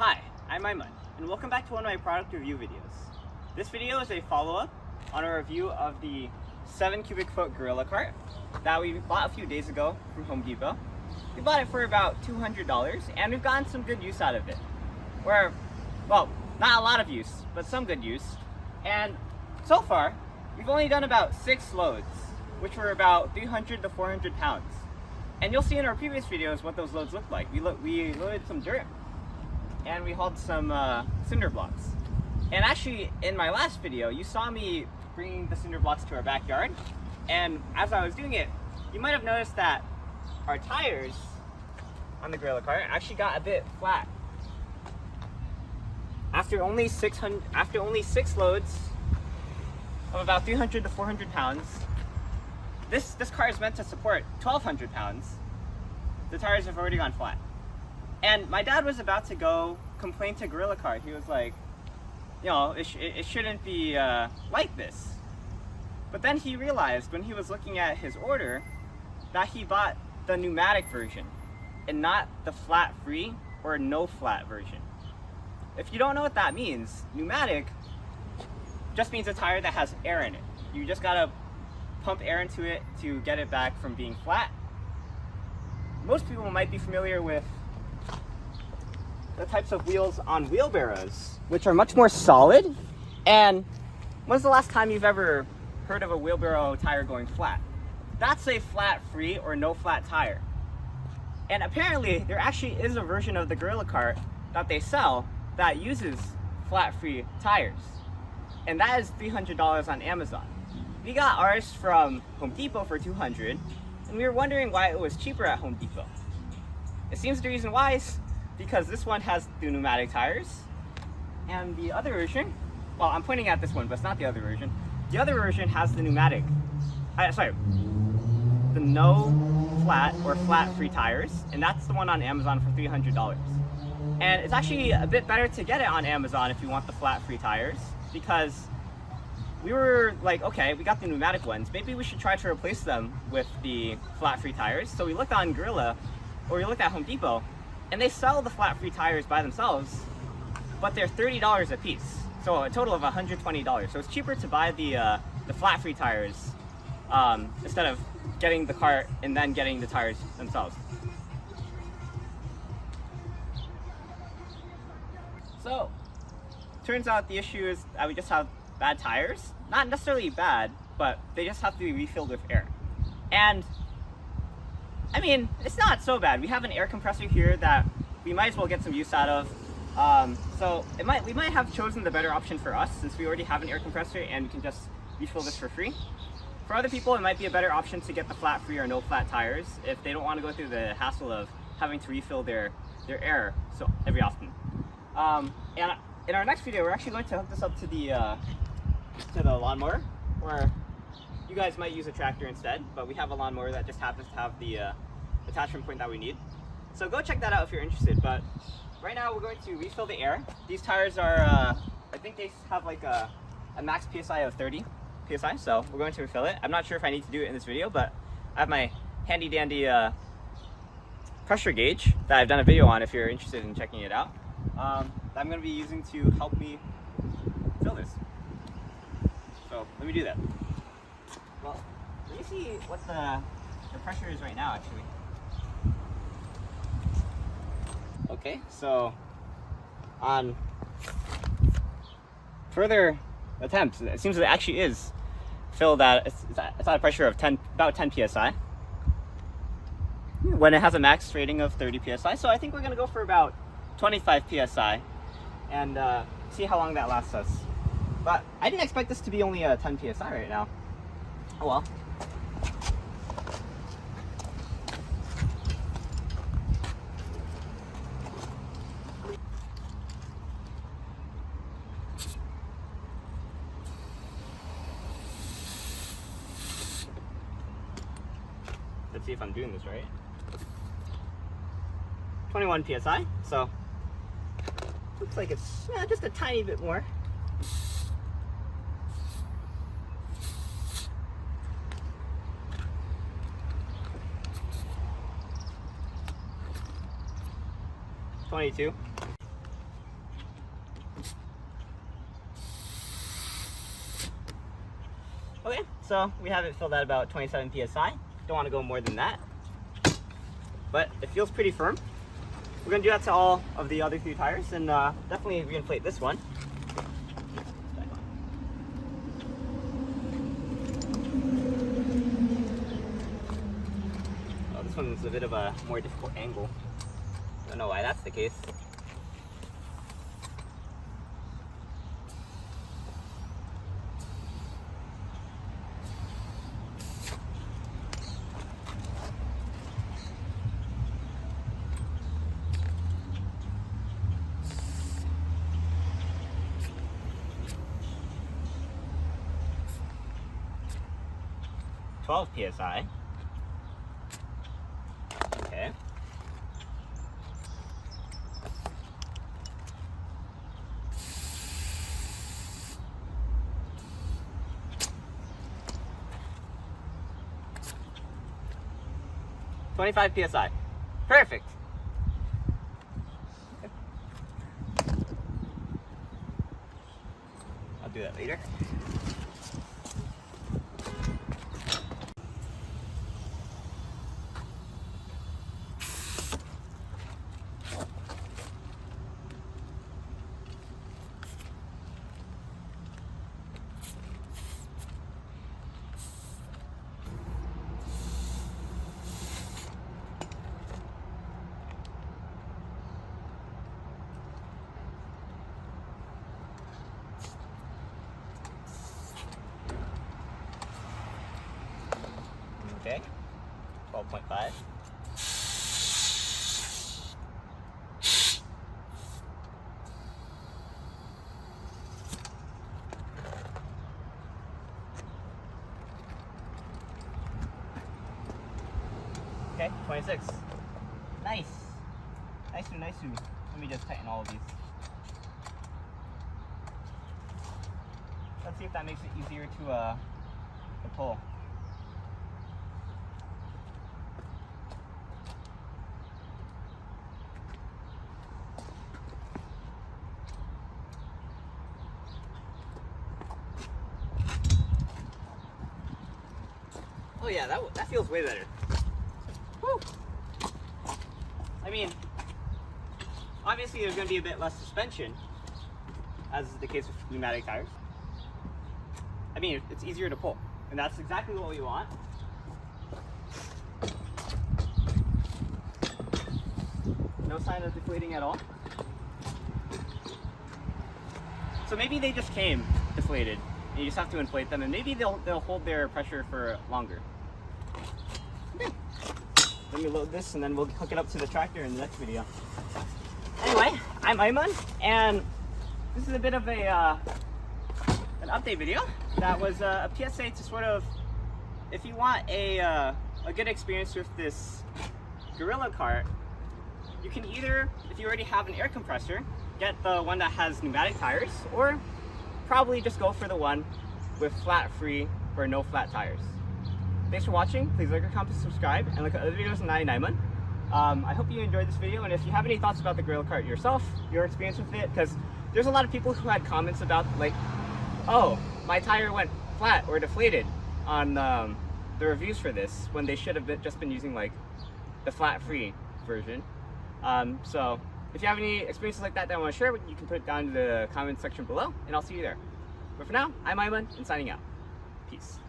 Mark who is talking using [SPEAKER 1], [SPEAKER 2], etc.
[SPEAKER 1] Hi, I'm Aiman, and welcome back to one of my product review videos. This video is a follow-up on a review of the 7 cubic foot gorilla cart that we bought a few days ago from Home Depot. We bought it for about $200, and we've gotten some good use out of it. Well, not a lot of use, but some good use. And so far, we've only done about 6 loads, which were about 300 to 400 pounds. And you'll see in our previous videos what those loads look like. We loaded some dirt, and we hauled some cinder blocks. And actually, in my last video, you saw me bringing the cinder blocks to our backyard. And as I was doing it, you might have noticed that our tires on the gorilla cart actually got a bit flat. After only 6 loads of about 300 to 400 pounds, this car is meant to support 1,200 pounds. The tires have already gone flat. And my dad was about to go complain to Gorilla Cart. He was like, you know, it shouldn't be like this. But then he realized when he was looking at his order that he bought the pneumatic version and not the flat free or no flat version. If you don't know what that means, pneumatic just means a tire that has air in it. You just gotta pump air into it to get it back from being flat. Most people might be familiar with the types of wheels on wheelbarrows, which are much more solid. And when's the last time you've ever heard of a wheelbarrow tire going flat? That's a flat free or no flat tire. And apparently there actually is a version of the Gorilla Cart that they sell that uses flat free tires. And that is $300 on Amazon. We got ours from Home Depot for $200, and we were wondering why it was cheaper at Home Depot. It seems the reason why is because this one has the pneumatic tires, and the other version, well, I'm pointing at this one, but it's not the other version. The other version has the pneumatic, the no flat or flat free tires, and that's the one on Amazon for $300. And it's actually a bit better to get it on Amazon if you want the flat free tires, because we were like, okay, we got the pneumatic ones, maybe we should try to replace them with the flat free tires. So we looked on Gorilla, or we looked at Home Depot, and they sell the flat free tires by themselves, but they're $30 a piece. So a total of $120. So it's cheaper to buy the flat free tires instead of getting the cart and then getting the tires themselves. So, turns out the issue is that we just have bad tires. Not necessarily bad, but they just have to be refilled with air. And I mean, it's not so bad. We have an air compressor here that we might as well get some use out of. So we might have chosen the better option for us, since we already have an air compressor and we can just refill this for free. For other people, it might be a better option to get the flat free or no flat tires if they don't want to go through the hassle of having to refill their air every often. And in our next video, we're actually going to hook this up to the lawnmower, or you guys might use a tractor instead, but we have a lawnmower that just happens to have the attachment point that we need. So go check that out if you're interested. But right now we're going to refill the air. These tires are, I think they have like a max PSI of 30 PSI, so we're going to refill it. I'm not sure if I need to do it in this video, but I have my handy dandy pressure gauge that I've done a video on if you're interested in checking it out. That I'm going to be using to help me fill this. So let me do that. Well, let me see what the pressure is right now, actually. Okay, so on further attempts, it seems that it actually is filled at it's at a pressure of about 10 psi when it has a max rating of 30 psi. So I think we're going to go for about 25 psi and see how long that lasts us. But I didn't expect this to be only a 10 psi right now. Oh well. Let's see if I'm doing this right. 21 psi, so looks like it's just a tiny bit more. So we have it filled at about 27 psi. Don't want to go more than that, but it feels pretty firm. We're going to do that to all of the other 3 tires, and definitely reinflate this one. Oh, this one's a bit of a more difficult angle. Don't know why that's the case. PSI. Okay. $25 PSI. Perfect. Okay. I'll do that later. Okay, 12.5. Okay, 26. Nice. Nice. Let me just tighten all of these. Let's see if that makes it easier to pull. Oh yeah, that feels way better. Woo! I mean, obviously there's going to be a bit less suspension, as is the case with pneumatic tires. I mean, it's easier to pull, and that's exactly what we want. No sign of deflating at all. So maybe they just came deflated, and you just have to inflate them, and maybe they'll hold their pressure for longer. Okay. Let me load this, and then we'll hook it up to the tractor in the next video. Anyway, I'm Aiman, and this is a bit of an update video. That was a PSA to sort of, if you want a good experience with this Gorilla cart, you can either, if you already have an air compressor, get the one that has pneumatic tires, or probably just go for the one with flat-free or no flat tires. Thanks for watching. Please like, comment, subscribe, and look at other videos on EyeOnAiman. I hope you enjoyed this video, and if you have any thoughts about the Gorilla cart yourself, your experience with it, because there's a lot of people who had comments about, like, oh, my tire went flat or deflated on the reviews for this, when they should have just been using like the flat-free version. So if you have any experiences like that I want to share, you can put it down in the comment section below, and I'll see you there. But for now, I'm Aiman, and signing out. Peace.